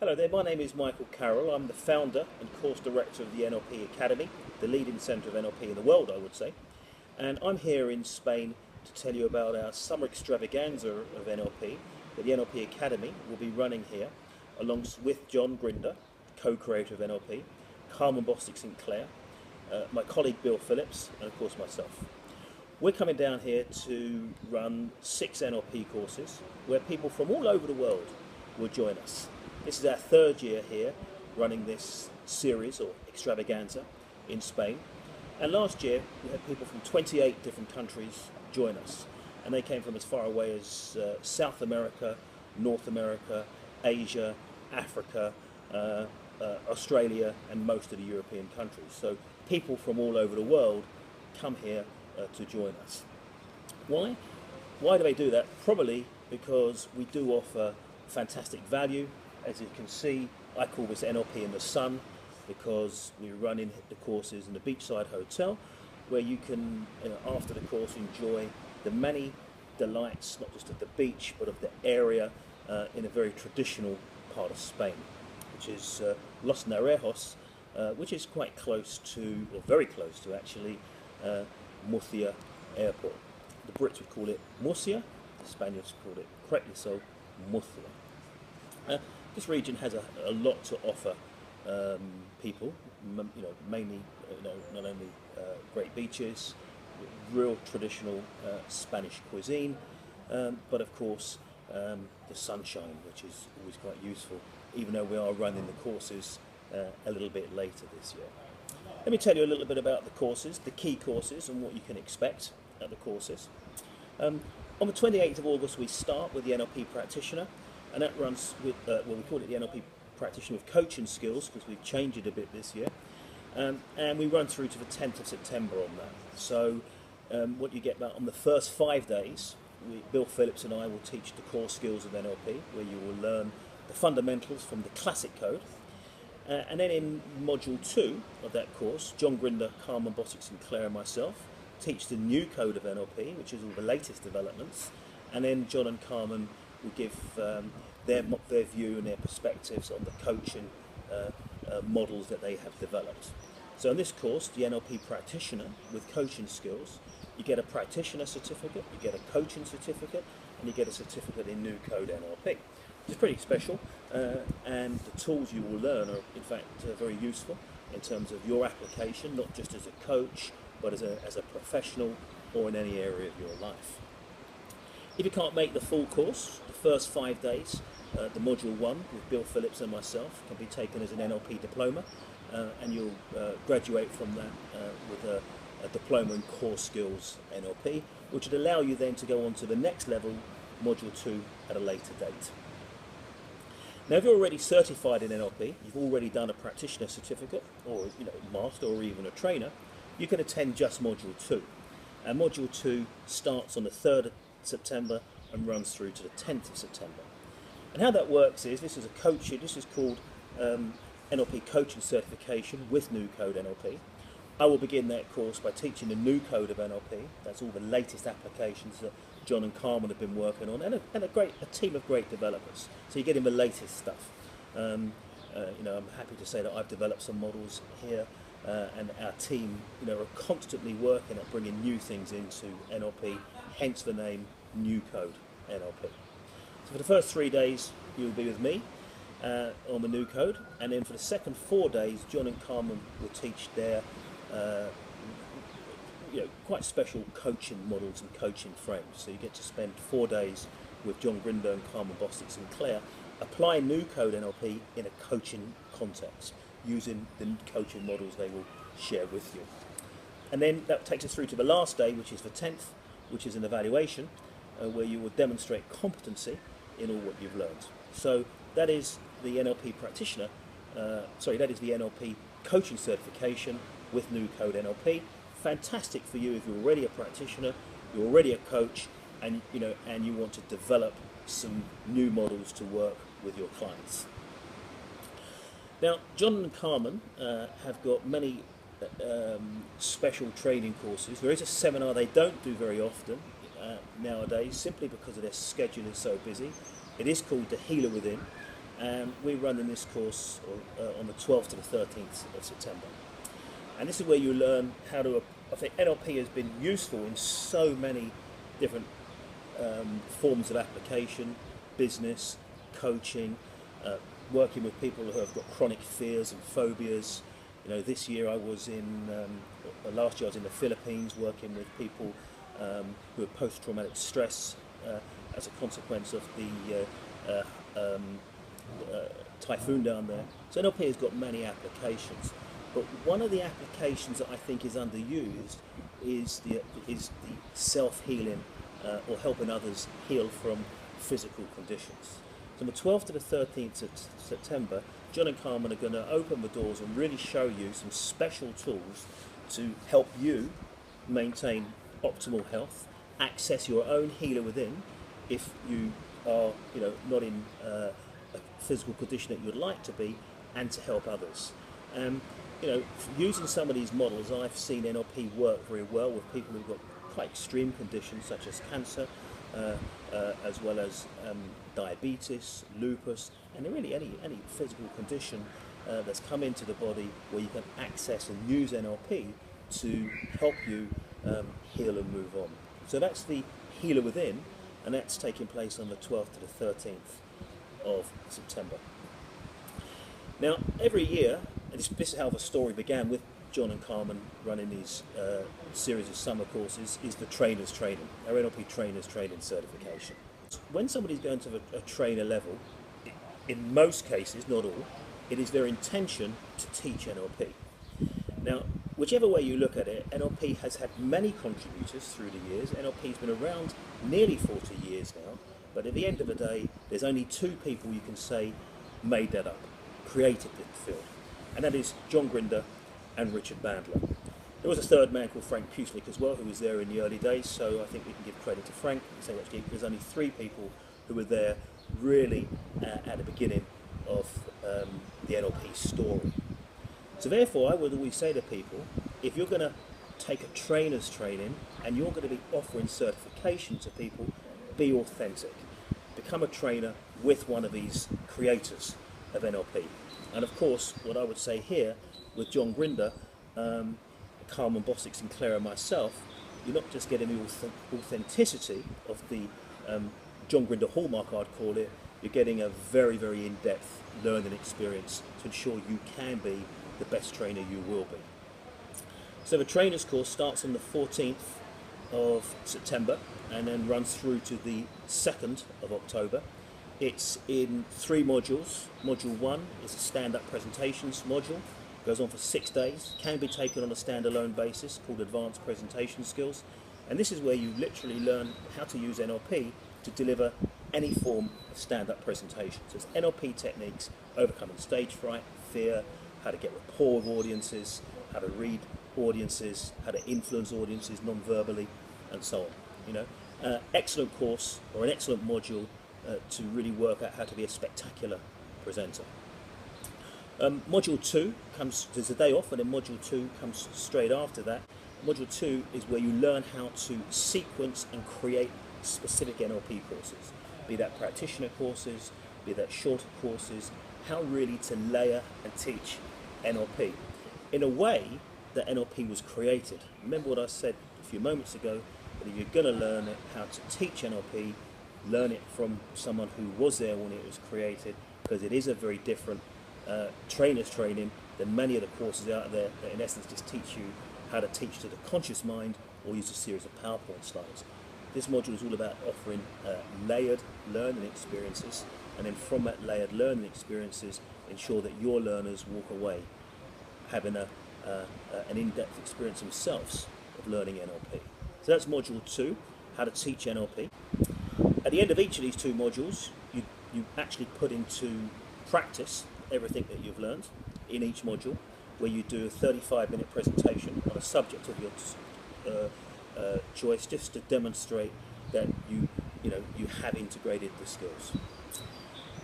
Hello there, my name is Michael Carroll. I'm the founder and course director of the NLP Academy, the leading centre of NLP in the world, I would say. And I'm here in Spain to tell you about our summer extravaganza of NLP that the NLP Academy will be running here, along with John Grinder, co-creator of NLP, Carmen Bostic-Sinclair, my colleague Bill Phillips, and of course myself. We're coming down here to run 6 NLP courses where people from all over the world will join us. This is our 3rd year here running this series or extravaganza in Spain. And last year we had people from 28 different countries join us. And they came from as far away as South America, North America, Asia, Africa, Australia, and most of the European countries. So people from all over the world come here to join us. Why? Why do they do that? Probably because we do offer fantastic value. As you can see, I call this NLP In the Sun because we run in the courses in the beachside hotel where you can, after the course, enjoy the many delights, not just of the beach, but of the area in a very traditional part of Spain, which is Los Naranjos, which is quite close to, or very close to actually, Murcia Airport. The Brits would call it Murcia, the Spaniards called it, correctly so, Murcia. This region has a lot to offer people, mainly not only great beaches, real traditional Spanish cuisine, but of course the sunshine, which is always quite useful, even though we are running the courses a little bit later this year. Let me tell you a little bit about the courses, the key courses, and what you can expect at the courses. On the 28th of August we start with the NLP Practitioner, and that runs with, we call it the NLP Practitioner with coaching skills because we've changed it a bit this year, and we run through to the 10th of September on that. So what you get about on the first 5 days, Bill Phillips and I will teach the core skills of NLP, where you will learn the fundamentals from the classic code. And then in Module 2 of that course, John Grinder, Carmen Bostic-Sinclair and myself teach the new code of NLP, which is all the latest developments, and then John and Carmen will give their view and their perspectives on the coaching models that they have developed. So in this course, the NLP Practitioner with coaching skills, you get a practitioner certificate, you get a coaching certificate, and you get a certificate in new code NLP. It's pretty special, and the tools you will learn are in fact very useful in terms of your application, not just as a coach, but as a professional or in any area of your life. If you can't make the full course, the first 5 days, the Module 1 with Bill Phillips and myself can be taken as an NLP Diploma, and you'll graduate from that with a Diploma in Core Skills NLP, which would allow you then to go on to the next level, Module 2, at a later date. Now, if you're already certified in NLP, you've already done a practitioner certificate, or master, or even a trainer, you can attend just Module 2. And Module 2 starts on the 3rd of September and runs through to the 10th of September. And how that works is, this is called NLP Coaching Certification with New Code NLP. I will begin that course by teaching the new code of NLP. That's all the latest applications that John and Carmen have been working on, and a team of great developers. So you're getting the latest stuff. I'm happy to say that I've developed some models here, and our team, are constantly working at bringing new things into NLP. Hence the name New Code NLP. So for the first 3 days, you'll be with me on the new code, and then for the second 4 days, John and Carmen will teach their quite special coaching models and coaching frames. So you get to spend 4 days with John Grinder and Carmen Bostic-Sinclair applying new code NLP in a coaching context, using the coaching models they will share with you. And then that takes us through to the last day, which is the 10th, which is an evaluation, where you will demonstrate competency in all what you've learned. So that is the NLP Practitioner, that is the NLP Coaching Certification with New Code NLP. Fantastic for you if you're already a practitioner, you're already a coach, and you want to develop some new models to work with your clients. Now, John and Carmen have got many special training courses. There is a seminar they don't do very often nowadays, simply because of their schedule is so busy. It is called The Healer Within, and we're running this course on the 12th to the 13th of September. And this is where you learn how to, I think NLP has been useful in so many different forms of application, business, coaching, working with people who have got chronic fears and phobias. You know, this year I was last year I was in the Philippines working with people who have post-traumatic stress as a consequence of the typhoon down there. So NLP has got many applications, but one of the applications that I think is underused is the self-healing or helping others heal from physical conditions. So on the 12th to the 13th of September, John and Carmen are going to open the doors and really show you some special tools to help you maintain optimal health, access your own healer within if you are, you know, not in a physical condition that you'd like to be, and to help others. You know, using some of these models, I've seen NLP work very well with people who've got quite extreme conditions such as cancer, as well as diabetes, lupus, and really any physical condition that's come into the body where you can access and use NLP to help you heal and move on. So that's the Healer Within, and that's taking place on the 12th to the 13th of September. Now, every year, and this is how the story began with John and Carmen running these series of summer courses, is the Trainer's Training, our NLP Trainer's Training certification. When somebody's going to a trainer level, in most cases, not all, it is their intention to teach NLP. Now, whichever way you look at it, NLP has had many contributors through the years. NLP's been around nearly 40 years now, but at the end of the day, there's only two people you can say made that up, created the field, and that is John Grinder and Richard Bandler. There was a third man called Frank Puslik as well, who was there in the early days, so I think we can give credit to Frank and say actually there's only three people who were there really at the beginning of the NLP story. So therefore, I would always say to people, if you're going to take a trainer's training and you're going to be offering certification to people, be authentic. Become a trainer with one of these creators of NLP. And of course, what I would say here with John Grinder, Carmen Bostic Sinclair and myself, you're not just getting the authenticity of the John Grinder hallmark, I'd call it, you're getting a very, very in-depth learning experience to ensure you can be the best trainer you will be. So the trainer's course starts on the 14th of September and then runs through to the 2nd of October. It's in 3 modules. Module 1 is a stand-up presentations module. Goes on for 6 days. Can be taken on a standalone basis, called Advanced Presentation Skills. And this is where you literally learn how to use NLP to deliver any form of stand-up presentation. So it's NLP techniques, overcoming stage fright, fear, how to get rapport with audiences, how to read audiences, how to influence audiences non-verbally, and so on. You know, excellent course or an excellent module to really work out how to be a spectacular presenter. Module 2 comes, there's a day off, and then Module 2 comes straight after that. Module 2 is where you learn how to sequence and create specific NLP courses, be that practitioner courses, be that shorter courses, how really to layer and teach NLP in a way that NLP was created. Remember what I said a few moments ago, that if you're going to learn how to teach NLP, learn it from someone who was there when it was created, because it is a very different trainer's training than many of the courses out there that in essence just teach you how to teach to the conscious mind or use a series of PowerPoint slides. This module is all about offering layered learning experiences, and then from that layered learning experiences ensure that your learners walk away having an in-depth experience themselves of learning NLP. So that's module 2, how to teach NLP. At the end of each of these 2 modules, you actually put into practice everything that you've learned in each module, where you do a 35-minute presentation on a subject of your choice, just to demonstrate that you have integrated the skills.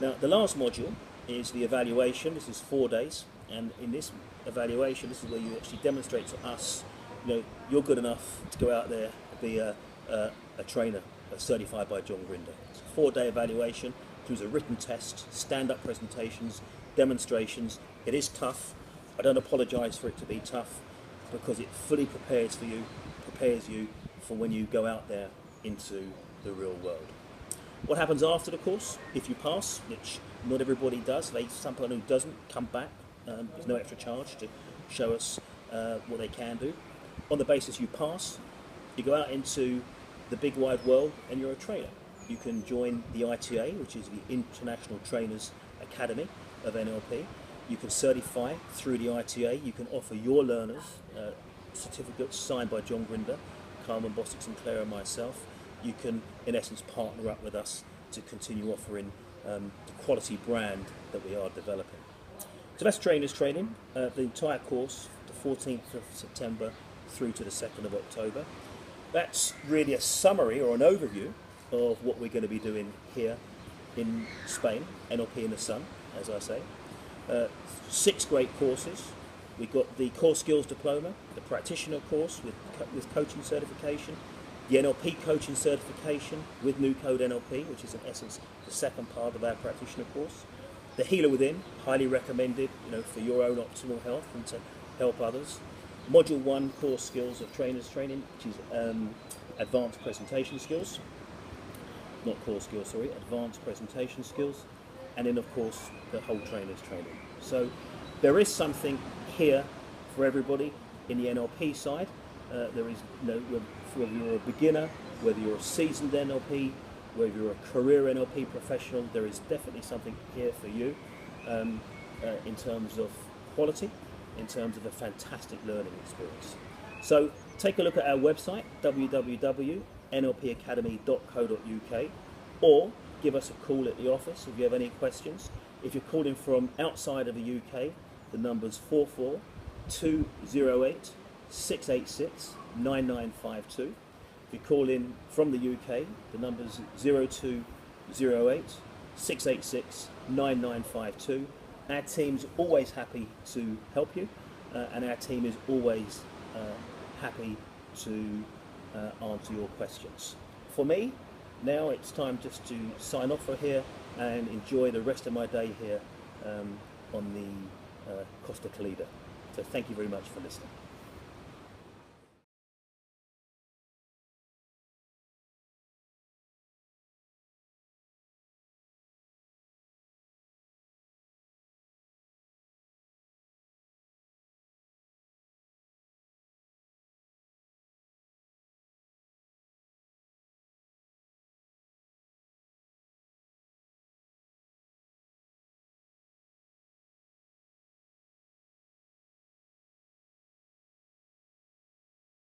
Now, the last module is the evaluation. This is 4 days, and in this evaluation, this is where you actually demonstrate to us, you're good enough to go out there and be a trainer certified by John Grinder. It's a 4-day evaluation, includes a written test, stand-up presentations, demonstrations. It is tough. I don't apologise for it to be tough, because it fully prepares you for when you go out there into the real world. What happens after the course? If you pass, which not everybody does, someone who doesn't come back, there's no extra charge to show us what they can do. On the basis you pass, you go out into the big wide world and you're a trainer. You can join the ITA, which is the International Trainers Academy of NLP. You can certify through the ITA. You can offer your learners certificates signed by John Grinder, Carmen Bostic Sinclair and myself. You can, in essence, partner up with us to continue offering the quality brand that we are developing. So that's trainers training, the entire course, the 14th of September through to the 2nd of October. That's really a summary or an overview of what we're going to be doing here in Spain, NLP in the Sun, as I say. 6 great courses. We've got the Core Skills Diploma, the Practitioner course with coaching certification, the NLP coaching certification with New Code NLP, which is in essence the second part of our Practitioner course. The Healer Within, highly recommended, for your own optimal health and to help others. Module 1, Core Skills of Trainers Training, which is Advanced Presentation Skills. Not core skills, sorry, advanced presentation skills. And then, of course, the whole trainers training. So there is something here for everybody in the NLP side. There is, whether you're a beginner, whether you're a seasoned NLP, whether you're a career NLP professional, there is definitely something here for you in terms of quality, in terms of a fantastic learning experience. So take a look at our website, www.nlpacademy.co.uk, or give us a call at the office if you have any questions. If you're calling from outside of the UK, the number's 44 208 686 9952. If you call in from the UK, the number's 0208 686 9952. Our team's always happy to help you, and our team is always happy to answer your questions. For me, now it's time just to sign off for here and enjoy the rest of my day here on the Costa Calida. So thank you very much for listening.